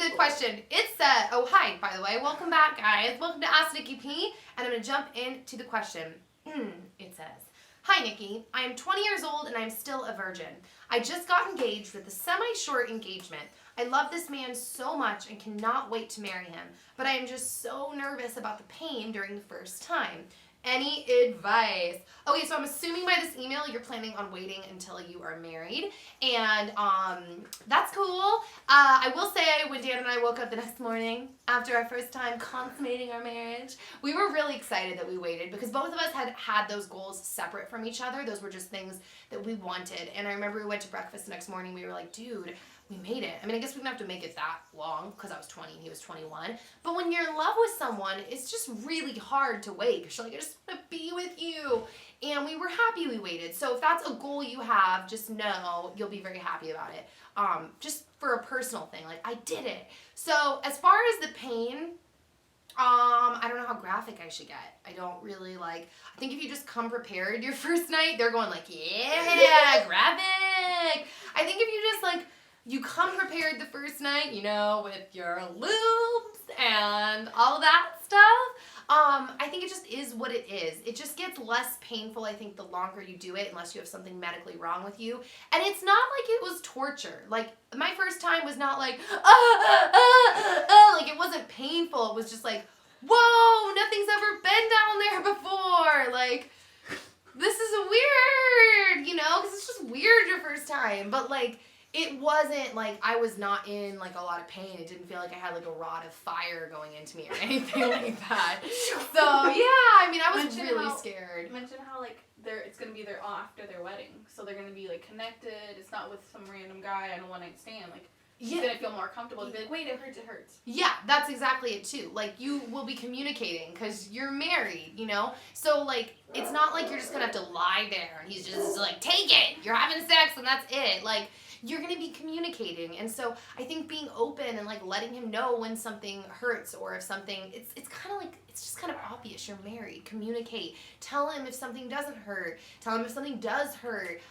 the question. It said, oh, hi, by the way. Welcome back, guys. Welcome to Asknikkip, and I'm going to jump into the question. It says, hi, Nikki. I am 20 years old, and I'm still a virgin. I just got engaged with a semi-short engagement. I love this man so much and cannot wait to marry him, but I am just so nervous about the pain during the first time. Any advice? Okay, so I'm assuming by this email you're planning on waiting until you are married, and that's cool. I will say when Dan and I woke up the next morning after our first time consummating our marriage, we were really excited that we waited because both of us had those goals separate from each other. Those were just things that we wanted, and I remember we went to breakfast the next morning. We were like, dude, we made it. I mean, I guess we didn't have to make it that long because I was 20 and he was 21. But when you're in love with someone, it's just really hard to wait because you're like, I just want to be with you. And we were happy we waited. So if that's a goal you have, just know you'll be very happy about it. Just for a personal thing, like I did it. So as far as the pain, I don't know how graphic I should get. I don't really I think if you just come prepared your first night, they're going like, yeah, graphic. I think if you just you come prepared the first night, with your loops and all of that stuff. I think it just is what it is. It just gets less painful, I think, the longer you do it, unless you have something medically wrong with you. And it's not like it was torture. My first time was not it wasn't painful. It was just whoa, nothing's ever been down there before. This is weird, because it's just weird your first time. But, it wasn't I was not in a lot of pain. It didn't feel like I had a rod of fire going into me or anything like that. So yeah, I mean, I was really scared. Mention how it's gonna be after their wedding, so they're gonna be connected. It's not with some random guy on a one night stand. She's gonna feel more comfortable to be wait, it hurts, it hurts. Yeah, that's exactly it too. You will be communicating because you're married, So it's not you're just gonna have to lie there and he's just take it. You're having sex and that's it. You're going to be communicating. And so I think being open and letting him know when something hurts or if something, it's kind of it's just kind of obvious. You're married. Communicate. Tell him if something doesn't hurt. Tell him if something does hurt.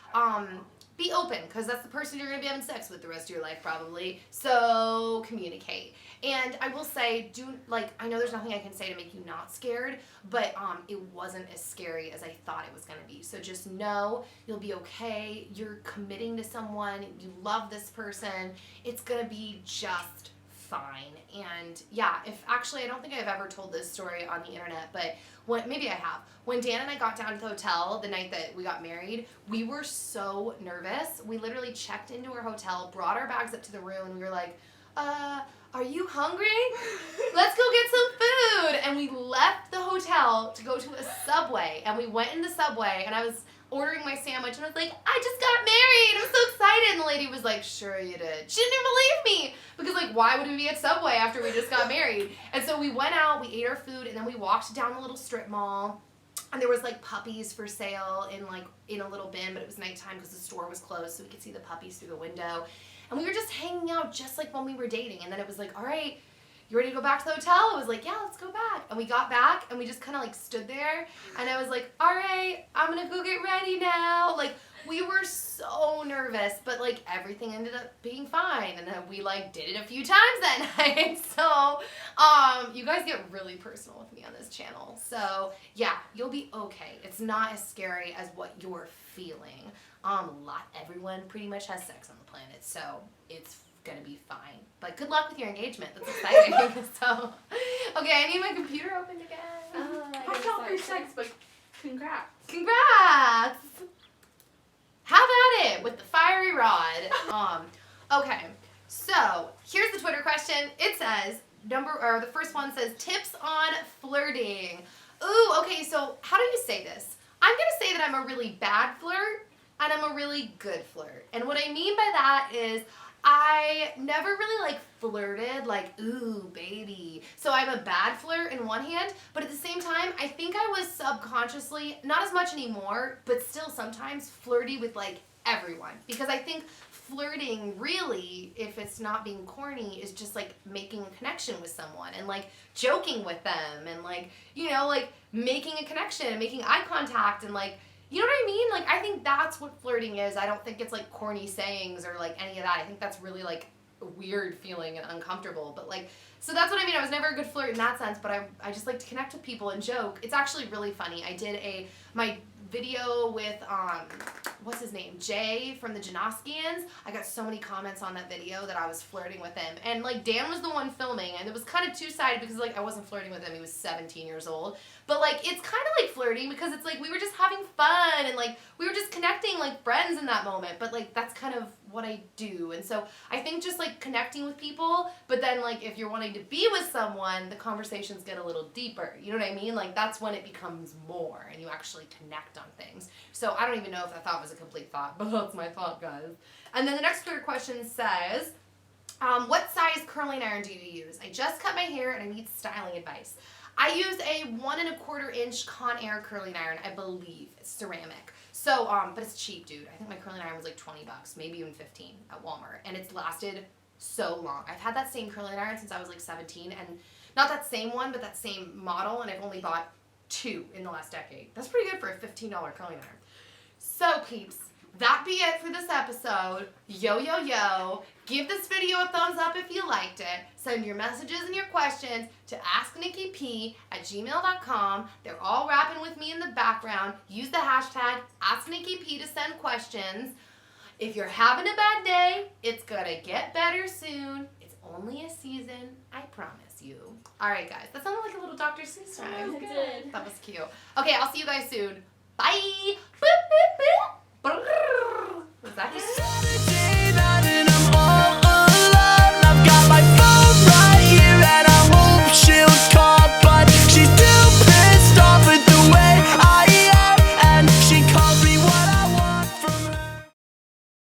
Be open because that's the person you're going to be having sex with the rest of your life probably. So communicate. And I will say, I know there's nothing I can say to make you not scared, but it wasn't as scary as I thought it was going to be. So just know you'll be okay. You're committing to someone. You love this person. It's going to be just fine. And yeah, I don't think I've ever told this story on the internet, but maybe I have. When Dan and I got down to the hotel the night that we got married, we were so nervous. We literally checked into our hotel, brought our bags up to the room, and we were like, are you hungry? Let's go get some food. And we left the hotel to go to a Subway. And we went in the Subway, and I was ordering my sandwich, and I was like, I just got married. I'm so excited. And the lady was like, sure you did. She didn't even believe me. Because, why would we be at Subway after we just got married? And so we went out, we ate our food, and then we walked down the little strip mall. And there was, puppies for sale in a little bin, but it was nighttime because the store was closed, so we could see the puppies through the window. And we were just hanging out just like when we were dating. And then it was all right, you ready to go back to the hotel? I was like, yeah, let's go back. And we got back, and we just kind of stood there. And I was like, all right, I'm going to go get ready now. We were so nervous, but everything ended up being fine. And then we did it a few times that night. So you guys get really personal with me on this channel. So yeah, you'll be okay. It's not as scary as what you're feeling. Everyone pretty much has sex on the planet, so it's gonna be fine. But good luck with your engagement. That's exciting. So okay, I need my computer opened again. Watch out for sex, but congrats. Congrats! Have at it with the fiery rod. Okay, so here's the Twitter question. It says, the first one says, tips on flirting. Ooh, okay, so how do you say this? I'm gonna say that I'm a really bad flirt and I'm a really good flirt. And what I mean by that is I never really flirted ooh, baby. So I'm a bad flirt in one hand, but at the same time, I think I was subconsciously, not as much anymore, but still sometimes flirty with everyone. Because I think flirting really, if it's not being corny, is just making a connection with someone and joking with them and making a connection and making eye contact and you know what I mean? I think that's what flirting is. I don't think it's corny sayings or any of that. I think that's really weird feeling and uncomfortable. But like, so that's what I mean. I was never a good flirt in that sense, but I just like to connect with people and joke. It's actually really funny. I did my video with what's his name, Jay from the Janoskians. I got so many comments on that video that I was flirting with him, and like Dan was the one filming, and it was kind of two-sided because like I wasn't flirting with him. He was 17 years old, but like it's kind of like flirting because it's like we were just having fun and like we were just connecting like friends in that moment. But like that's kind of what I do, and so I think just like connecting with people, but then like if you're wanting to be with someone, the conversations get a little deeper. You know what I mean? Like that's when it becomes more, and you actually connect on things. So I don't even know if that thought was a complete thought, but that's my thought, guys. And then the next Twitter question says, what size curling iron do you use? I just cut my hair and I need styling advice. I use a 1 1/4 inch Conair curling iron, I believe. It's ceramic. So, but it's cheap, dude. I think my curling iron was like $20, maybe even 15 at Walmart. And it's lasted so long. I've had that same curling iron since I was like 17, and not that same one, but that same model, and I've only bought 2 in the last decade. That's pretty good for a $15 curling iron. So, peeps, that be it for this episode. Yo, yo, yo. Give this video a thumbs up if you liked it. Send your messages and your questions to asknikkip@gmail.com. They're all rapping with me in the background. Use the hashtag asknikkip to send questions. If you're having a bad day, it's gonna get better soon. It's only a season, I promise you. All right, guys. That sounded like a little Dr. Seuss rhyme. It did. That was cute. Okay, I'll see you guys soon. Bye. Boop, boop.